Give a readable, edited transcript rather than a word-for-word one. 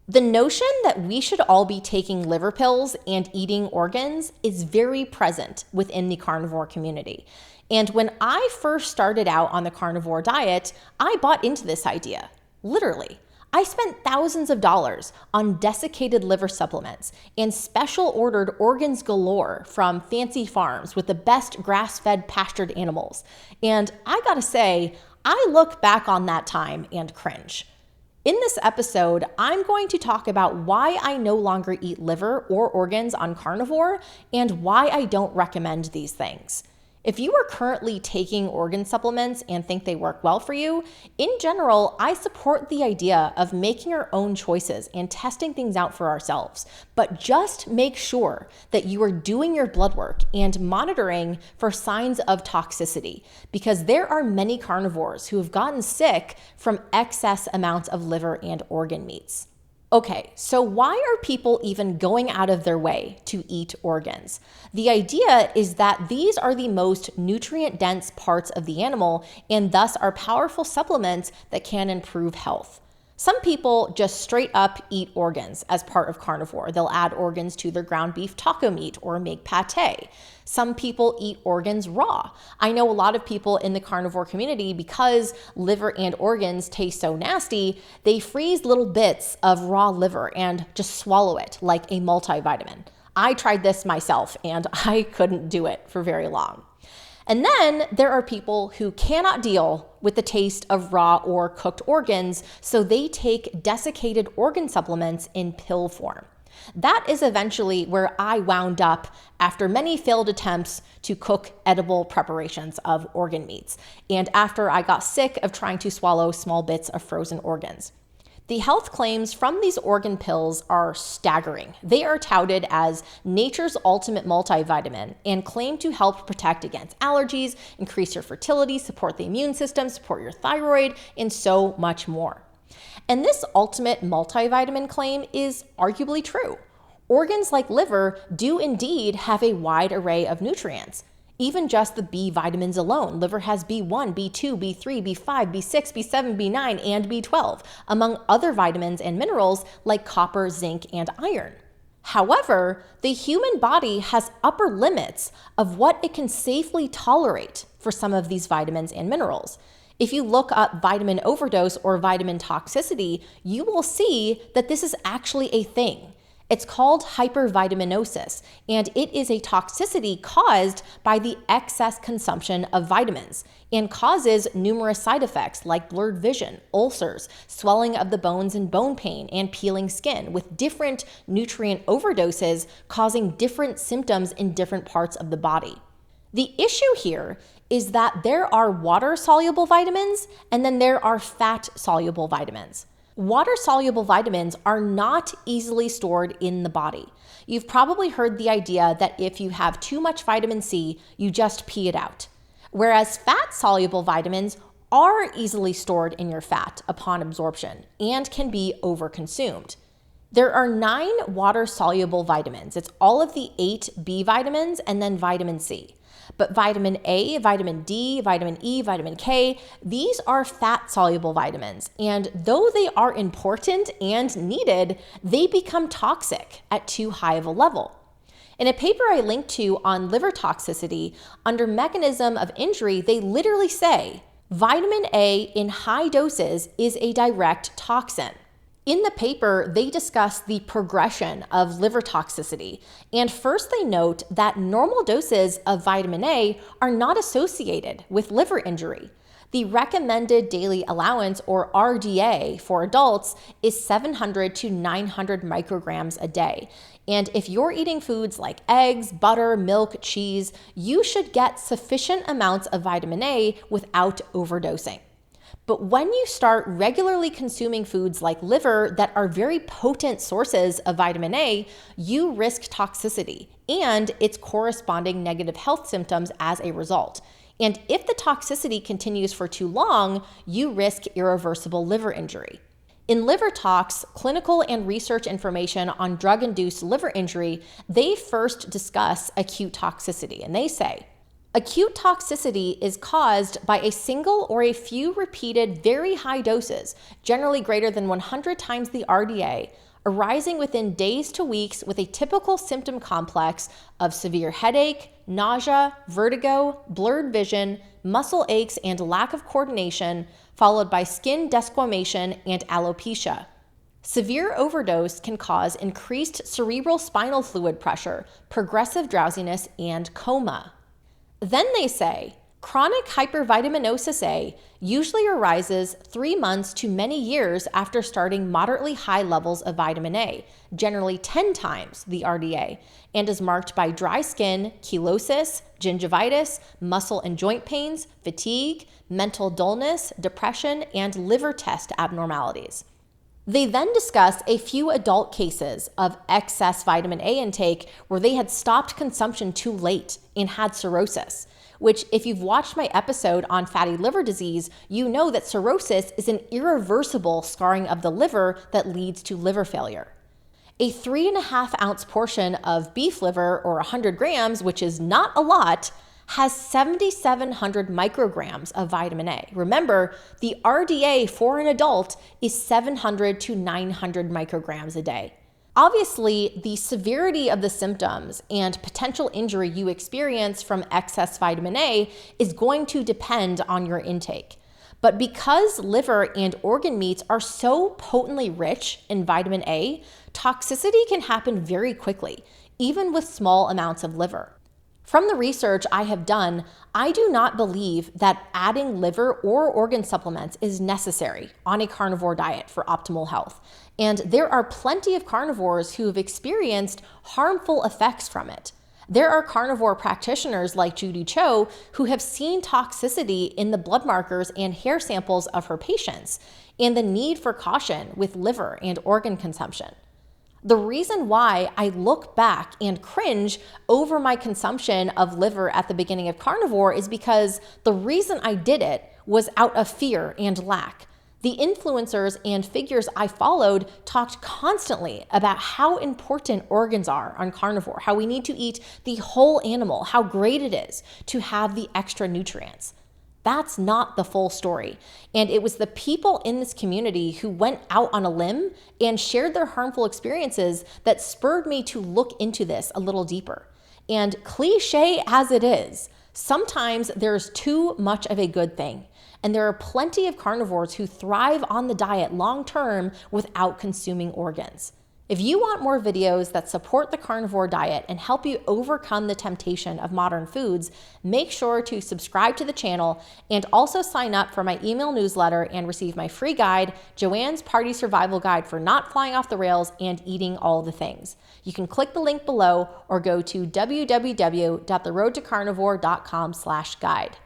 The notion that we should all be taking liver pills and eating organs is very present within the carnivore community. And when I first started out on the carnivore diet, I bought into this idea, literally. I spent thousands of dollars on desiccated liver supplements and special ordered organs galore from fancy farms with the best grass-fed pastured animals. And I gotta say, I look back on that time and cringe. In this episode, I'm going to talk about why I no longer eat liver or organs on carnivore and why I don't recommend these things. If you are currently taking organ supplements and think they work well for you, in general, I support the idea of making our own choices and testing things out for ourselves. But just make sure that you are doing your blood work and monitoring for signs of toxicity, because there are many carnivores who have gotten sick from excess amounts of liver and organ meats. Okay, so why are people even going out of their way to eat organs? The idea is that these are the most nutrient-dense parts of the animal and thus are powerful supplements that can improve health. Some people just straight up eat organs as part of carnivore. They'll add organs to their ground beef taco meat or make pate. Some people eat organs raw. I know a lot of people in the carnivore community, because liver and organs taste so nasty, they freeze little bits of raw liver and just swallow it like a multivitamin. I tried this myself and I couldn't do it for very long. And then there are people who cannot deal with the taste of raw or cooked organs, so they take desiccated organ supplements in pill form. That is eventually where I wound up after many failed attempts to cook edible preparations of organ meats, and after I got sick of trying to swallow small bits of frozen organs. The health claims from these organ pills are staggering. They are touted as nature's ultimate multivitamin and claim to help protect against allergies, increase your fertility, support the immune system, support your thyroid, and so much more. And this ultimate multivitamin claim is arguably true. Organs like liver do indeed have a wide array of nutrients. Even just the B vitamins alone, liver has B1, B2, B3, B5, B6, B7, B9, and B12, among other vitamins and minerals like copper, zinc, and iron. However, the human body has upper limits of what it can safely tolerate for some of these vitamins and minerals. If you look up vitamin overdose or vitamin toxicity, you will see that this is actually a thing. It's called hypervitaminosis, and it is a toxicity caused by the excess consumption of vitamins and causes numerous side effects like blurred vision, ulcers, swelling of the bones and bone pain, and peeling skin, with different nutrient overdoses causing different symptoms in different parts of the body. The issue here is that there are water-soluble vitamins and then there are fat-soluble vitamins. Water-soluble vitamins are not easily stored in the body. You've probably heard the idea that if you have too much vitamin C, you just pee it out. Whereas fat-soluble vitamins are easily stored in your fat upon absorption and can be overconsumed. There are 9 water-soluble vitamins. It's all of the 8 B vitamins and then vitamin C. But vitamin A, vitamin D, vitamin E, vitamin K, these are fat-soluble vitamins. And though they are important and needed, they become toxic at too high of a level. In a paper I linked to on liver toxicity, under mechanism of injury, they literally say, vitamin A in high doses is a direct toxin. In the paper, they discuss the progression of liver toxicity, and first they note that normal doses of vitamin A are not associated with liver injury. The recommended daily allowance, or RDA, for adults is 700 to 900 micrograms a day. And if you're eating foods like eggs, butter, milk, cheese, you should get sufficient amounts of vitamin A without overdosing. But when you start regularly consuming foods like liver that are very potent sources of vitamin A, you risk toxicity and its corresponding negative health symptoms as a result. And if the toxicity continues for too long, you risk irreversible liver injury. In Liver Talks, clinical and research information on drug-induced liver injury, they first discuss acute toxicity, and they say, acute toxicity is caused by a single or a few repeated very high doses, generally greater than 100 times the RDA, arising within days to weeks with a typical symptom complex of severe headache, nausea, vertigo, blurred vision, muscle aches, and lack of coordination, followed by skin desquamation and alopecia. Severe overdose can cause increased cerebral spinal fluid pressure, progressive drowsiness, and coma. Then they say, chronic hypervitaminosis A usually arises 3 months to many years after starting moderately high levels of vitamin A, generally 10 times the RDA, and is marked by dry skin, chelosis, gingivitis, muscle and joint pains, fatigue, mental dullness, depression, and liver test abnormalities. They then discuss a few adult cases of excess vitamin A intake where they had stopped consumption too late and had cirrhosis, which, if you've watched my episode on fatty liver disease, you know that cirrhosis is an irreversible scarring of the liver that leads to liver failure. A 3.5 ounce portion of beef liver, or 100 grams, which is not a lot, has 7,700 micrograms of vitamin A. Remember, the RDA for an adult is 700 to 900 micrograms a day. Obviously, the severity of the symptoms and potential injury you experience from excess vitamin A is going to depend on your intake. But because liver and organ meats are so potently rich in vitamin A, toxicity can happen very quickly, even with small amounts of liver. From the research I have done, I do not believe that adding liver or organ supplements is necessary on a carnivore diet for optimal health. And there are plenty of carnivores who have experienced harmful effects from it. There are carnivore practitioners like Judy Cho who have seen toxicity in the blood markers and hair samples of her patients, and the need for caution with liver and organ consumption. The reason why I look back and cringe over my consumption of liver at the beginning of carnivore is because the reason I did it was out of fear and lack. The influencers and figures I followed talked constantly about how important organs are on carnivore, how we need to eat the whole animal, how great it is to have the extra nutrients. That's not the full story. And it was the people in this community who went out on a limb and shared their harmful experiences that spurred me to look into this a little deeper. And cliche as it is, sometimes there's too much of a good thing. And there are plenty of carnivores who thrive on the diet long term without consuming organs. If you want more videos that support the carnivore diet and help you overcome the temptation of modern foods, make sure to subscribe to the channel and also sign up for my email newsletter and receive my free guide, Joanne's Party Survival Guide for Not Flying Off the Rails and Eating All the Things. You can click the link below or go to www.theroadtocarnivore.com/guide.